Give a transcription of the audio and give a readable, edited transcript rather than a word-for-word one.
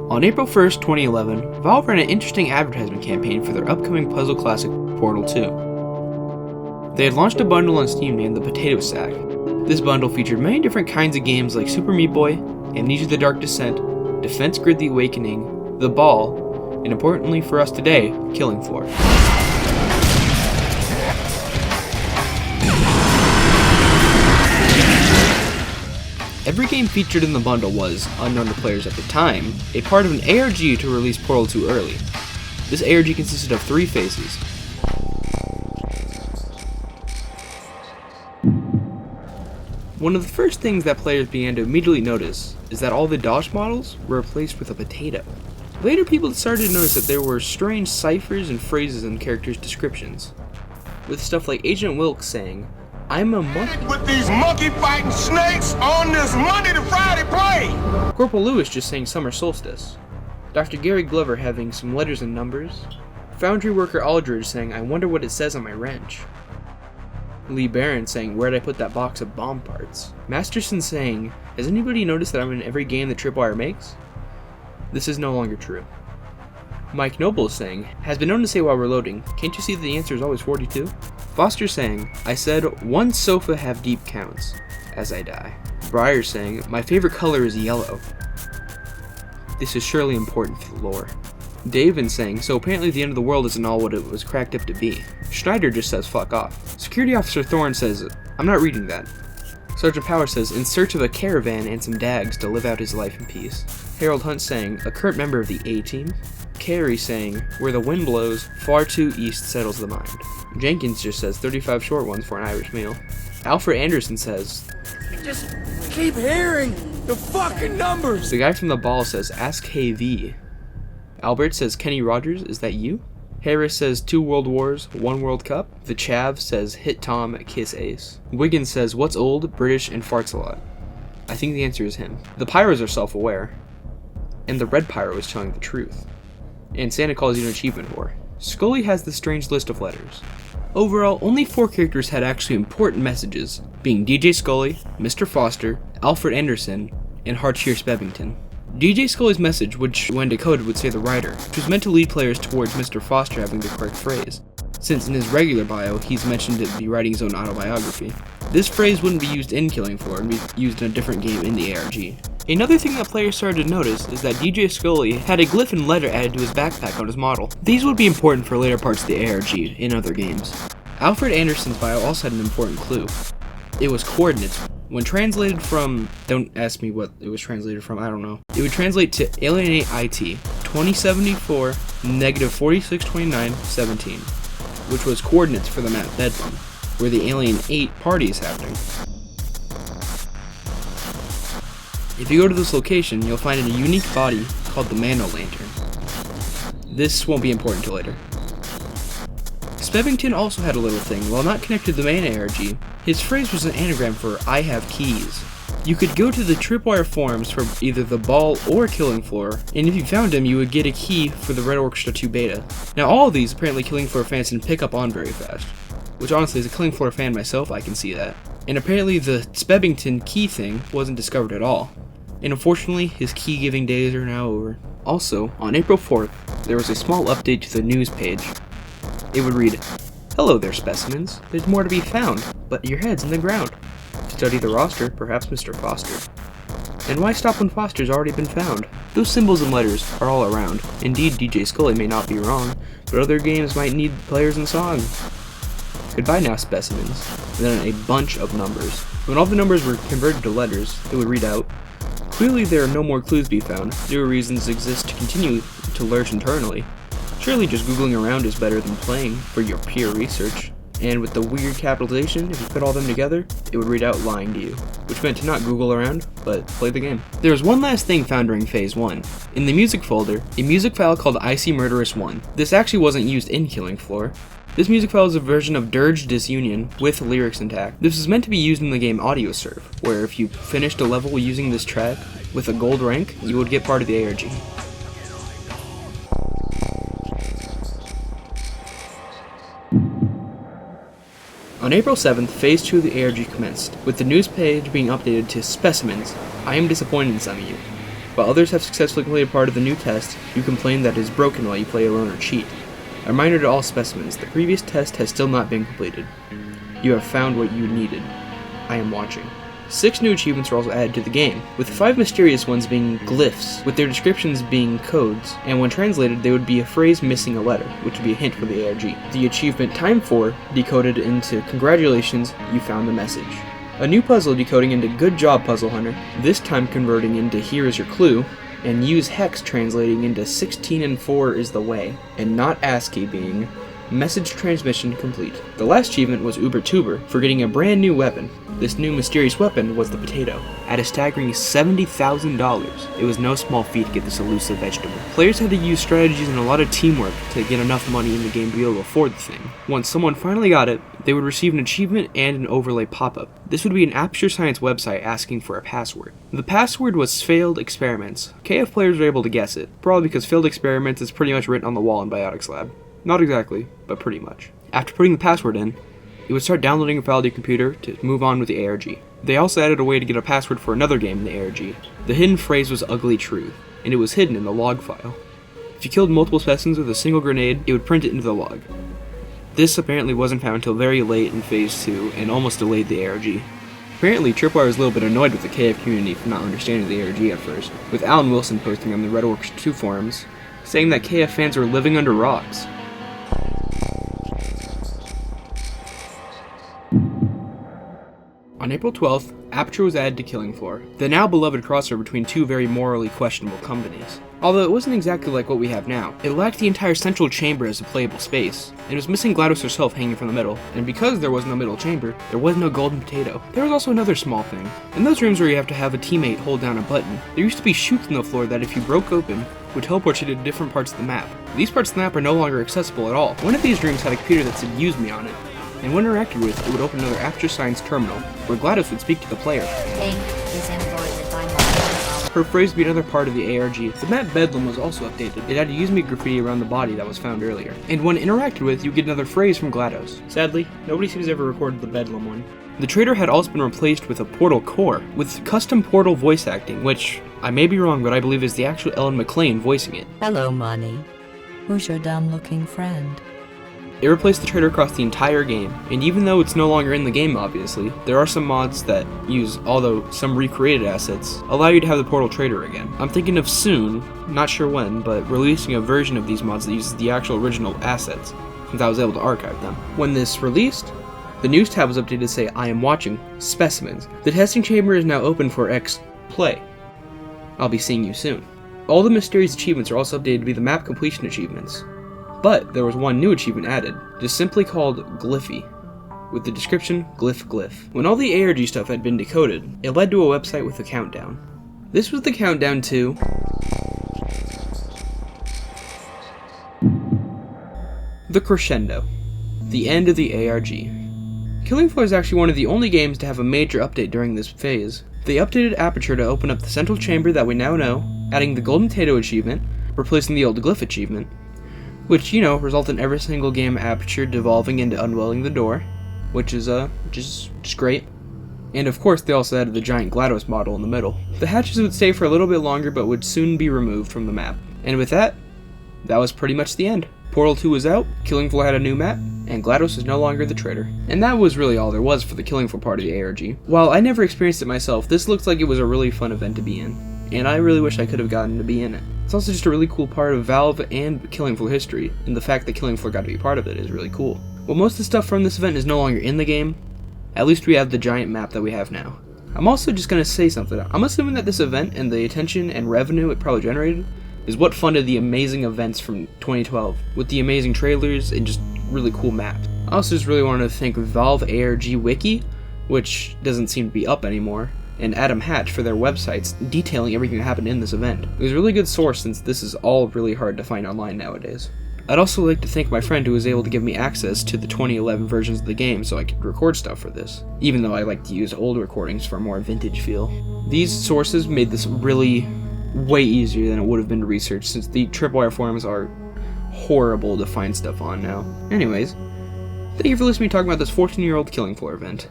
On April 1st, 2011, Valve ran an interesting advertisement campaign for their upcoming puzzle classic Portal 2. They had launched a bundle on Steam named the Potato Sack. This bundle featured many different kinds of games like Super Meat Boy, Amnesia: The Dark Descent, Defense Grid: The Awakening, The Ball, and importantly for us today, Killing Floor. Every game featured in the bundle was, unknown to players at the time, a part of an ARG to release Portal 2 early. This ARG consisted of 3 phases. One of the first things that players began to immediately notice is that all the DOS models were replaced with a potato. Later people started to notice that there were strange ciphers and phrases in characters' descriptions, with stuff like Agent Wilkes saying, "I'm a monkey with these monkey fighting snakes on this Monday to Friday plane." Corporal Lewis just saying Summer Solstice. Dr. Gary Glover having some letters and numbers. Foundry worker Aldridge saying, "I wonder what it says on my wrench." Lee Barron saying, "Where'd I put that box of bomb parts?" Masterson saying, "Has anybody noticed that I'm in every game that Tripwire makes?" This is no longer true. Mike Noble saying, "Has been known to say while we're loading, can't you see that the answer is always 42? Foster saying, "I said, one sofa have deep counts, as I die." Breyer saying, "My favorite color is yellow. This is surely important for the lore." David saying, "So apparently the end of the world isn't all what it was cracked up to be." Schneider just says, "Fuck off." Security Officer Thorne says, "I'm not reading that." Sergeant Power says, "In search of a caravan and some dags to live out his life in peace." Harold Hunt saying, "A current member of the A-Team." Carey saying, "Where the wind blows, far too east settles the mind." Jenkins just says, 35 short ones for an Irish meal. Alfred Anderson says, Just keep hearing the fucking numbers. The guy from the ball says, "Ask KV." Albert says, "Kenny Rogers, is that you?" Harris says, 2 World Wars, 1 World Cup. The Chav says, "Hit Tom, kiss Ace." Wiggins says, "What's old, British, and farts a lot?" I think the answer is him. The Pyros are self-aware. And the Red Pyro is telling the truth. And Santa calls you an achievement whore. Scully has this strange list of letters. Overall, only 4 characters had actually important messages, being DJ Scully, Mr. Foster, Alfred Anderson, and Harcheer Spebbington. DJ Scully's message, which when decoded would say the writer, which was meant to lead players towards Mr. Foster having the correct phrase, since in his regular bio he's mentioned to be writing his own autobiography. This phrase wouldn't be used in Killing Floor and be used in a different game in the ARG. Another thing that players started to notice is that DJ Scully had a glyph and letter added to his backpack on his model. These would be important for later parts of the ARG in other games. Alfred Anderson's bio also had an important clue. It was coordinates. When translated from, don't ask me what it was translated from, I don't know. It would translate to Alienate IT 2074 -4629 17, which was coordinates for the map Bedlam, where the Alien 8 party is happening. If you go to this location, you'll find a unique body called the Mano Lantern. This won't be important till later. Spebbington also had a little thing. While not connected to the main ARG, his phrase was an anagram for "I have keys." You could go to the Tripwire forums for either the Ball or Killing Floor, and if you found him, you would get a key for the Red Orchestra 2 beta. Now all of these, apparently Killing Floor fans didn't pick up on very fast. Which honestly, as a Killing Floor fan myself, I can see that. And apparently the Spebbington key thing wasn't discovered at all. And unfortunately, his key-giving days are now over. Also, on April 4th, there was a small update to the news page. It would read, "Hello there, specimens. There's more to be found, but your head's in the ground. Study the roster, perhaps Mr. Foster. And why stop when Foster's already been found? Those symbols and letters are all around. Indeed, DJ Scully may not be wrong, but other games might need players and songs. Goodbye now, specimens." And then a bunch of numbers. When all the numbers were converted to letters, it would read out, "Clearly there are no more clues to be found. Newer reasons exist to continue to lurch internally. Surely just googling around is better than playing for your peer research." And with the weird capitalization, if you put all them together, it would read out "lying to you," which meant to not Google around, but play the game. There was one last thing found during Phase 1. In the music folder, a music file called Icy Murderous 1. This actually wasn't used in Killing Floor. This music file is a version of Dirge Disunion with lyrics intact. This is meant to be used in the game AudioServe, where if you finished a level using this track with a gold rank, you would get part of the ARG. On April 7th, Phase 2 of the ARG commenced, with the news page being updated to "Specimens, I am disappointed in some of you. While others have successfully completed part of the new test, you complain that it is broken while you play alone or cheat. A reminder to all specimens, the previous test has still not been completed. You have found what you needed. I am watching. 6 new achievements were also added to the game, with 5 mysterious ones being glyphs, with their descriptions being codes, and when translated they would be a phrase missing a letter, which would be a hint for the ARG. The achievement Time 4 decoded into Congratulations, you found the message. A new puzzle decoding into Good Job Puzzle Hunter, this time converting into Here is your clue, and Use Hex translating into 16 and 4 is the way, and not ASCII being Message Transmission Complete. The last achievement was Uber Tuber for getting a brand new weapon. This new mysterious weapon was the potato. At a staggering $70,000, it was no small feat to get this elusive vegetable. Players had to use strategies and a lot of teamwork to get enough money in the game to be able to afford the thing. Once someone finally got it, they would receive an achievement and an overlay pop-up. This would be an Aperture Science website asking for a password. The password was Failed Experiments. KF players were able to guess it, probably because Failed Experiments is pretty much written on the wall in Biotics Lab. Not exactly, but pretty much. After putting the password in, it would start downloading a file to your computer to move on with the ARG. They also added a way to get a password for another game in the ARG. The hidden phrase was Ugly Truth, and it was hidden in the log file. If you killed multiple specimens with a single grenade, it would print it into the log. This apparently wasn't found until very late in Phase 2, and almost delayed the ARG. Apparently, Tripwire was a little bit annoyed with the KF community for not understanding the ARG at first, with Alan Wilson posting on the Redworks 2 forums, saying that KF fans were living under rocks. On April 12th, Aperture was added to Killing Floor, the now beloved crossover between 2 very morally questionable companies. Although it wasn't exactly like what we have now, it lacked the entire central chamber as a playable space, and was missing GLaDOS herself hanging from the middle, and because there was no middle chamber, there was no golden potato. There was also another small thing. In those rooms where you have to have a teammate hold down a button, there used to be chutes in the floor that if you broke open, would teleport you to different parts of the map. These parts of the map are no longer accessible at all. One of these rooms had a computer that said Use Me on it, and when interacted with, it would open another Aperture Science terminal, where GLaDOS would speak to the player. Her phrase would be another part of the ARG. The map Bedlam was also updated. It had Use Me graffiti around the body that was found earlier. And when interacted with, you get another phrase from GLaDOS. Sadly, nobody seems to ever recorded the Bedlam one. The trader had also been replaced with a portal core, with custom portal voice acting, which, I may be wrong, but I believe is the actual Ellen McLean voicing it. Hello, Money. Who's your dumb-looking friend? It replaced the trader across the entire game, and even though it's no longer in the game obviously, there are some mods that use, although some recreated assets, allow you to have the portal trader again. I'm thinking of soon, not sure when, but releasing a version of these mods that uses the actual original assets, since I was able to archive them. When this released, the news tab was updated to say, I am watching specimens. The testing chamber is now open for X play. I'll be seeing you soon. All the mysterious achievements are also updated to be the map completion achievements. But there was one new achievement added, just simply called Glyphy, with the description Glyph Glyph. When all the ARG stuff had been decoded, it led to a website with a countdown. This was the countdown to the Crescendo, the end of the ARG. Killing Floor is actually one of the only games to have a major update during this phase. They updated Aperture to open up the central chamber that we now know, adding the Golden Potato achievement, replacing the old Glyph achievement, which, you know, result in every single game Aperture devolving into unwelling the door, which is just great. And of course, they also added the giant GLaDOS model in the middle. The hatches would stay for a little bit longer, but would soon be removed from the map. And with that was pretty much the end. Portal 2 was out, Killing Floor had a new map, and GLaDOS is no longer the trader. And that was really all there was for the Killing Floor part of the ARG. While I never experienced it myself, this looks like it was a really fun event to be in, and I really wish I could have gotten to be in it. It's also just a really cool part of Valve and Killing Floor history, and the fact that Killing Floor got to be part of it is really cool. While most of the stuff from this event is no longer in the game, at least we have the giant map that we have now. I'm also just going to say something. I'm assuming that this event and the attention and revenue it probably generated is what funded the amazing events from 2012, with the amazing trailers and just really cool maps. I also just really wanted to thank Valve ARG Wiki, which doesn't seem to be up anymore, and Adam Hatch for their websites detailing everything that happened in this event. It was a really good source since this is all really hard to find online nowadays. I'd also like to thank my friend who was able to give me access to the 2011 versions of the game so I could record stuff for this, even though I like to use old recordings for a more vintage feel. These sources made this really way easier than it would have been to research since the Tripwire forums are horrible to find stuff on now. Anyways, thank you for listening to me talking about this 14-year-old Killing Floor event.